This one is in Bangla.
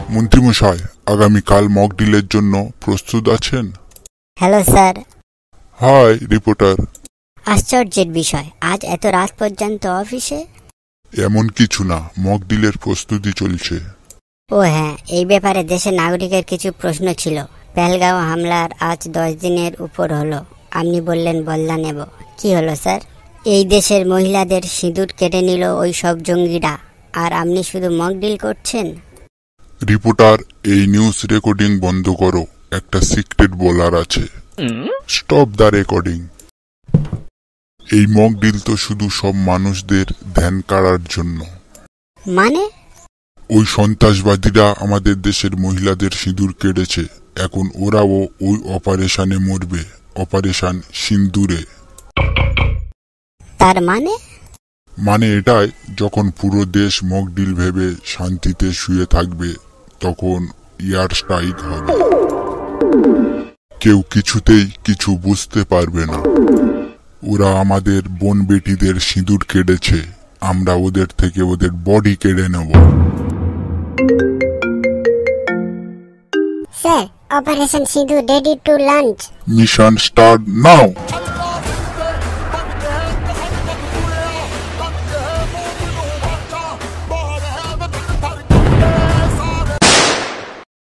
মন্ত্রীমশাই, আগামীকাল মক ডিলের জন্য প্রস্তুত আছেন? Hello sir. Hi reporter. আশ্চর্যের বিষয়, আজ এত রাত পর্যন্ত অফিসে? এমন কিছু না, মক ডিলের প্রস্তুতি চলছে। ও হ্যাঁ, এই ব্যাপারে দেশের নাগরিকের কিছু প্রশ্ন ছিল। পেহেলগাঁও হামলার আজ 10 দিনের উপর হলো। আপনি বললেন বদলা নেব। কি হলো স্যার? এই দেশের মহিলাদের সিঁদুর কেটে নিল ওই সব জঙ্গিরা, আর আপনি শুধু মক ডিল করছেন। রিপোর্টার, এই নিউজ রেকর্ডিং বন্ধ করো। একটা সিক্রেট বলার আছে। Stop the recording. এই মক ডিল তো শুধু সব মানুষদের ধ্যান কাড়ার জন্য। মানে? ওই সন্ত্রাসবাদীরা আমাদের দেশের মহিলাদের সিঁদুর কেটেছে, এখন ওরাও ওই অপারেশনে মরবে, অপারেশন সিন্দুরে। তার মানে? মানে এটাই, যখন পুরো দেশ মক ডিল ভেবে শান্তিতে শুয়ে থাকবে, তখন এয়ার স্ট্রাইক হবে। কেউ কিছুতেই কিছু বুঝতে পারবে না। ওরা আমাদের বোন বেটিদের সিঁদুর কেটেছে, আমরা ওদের থেকে ওদের বডি কেড়ে নেব। স্যার, অপারেশন সিঁদুর ready to launch. Mission start now.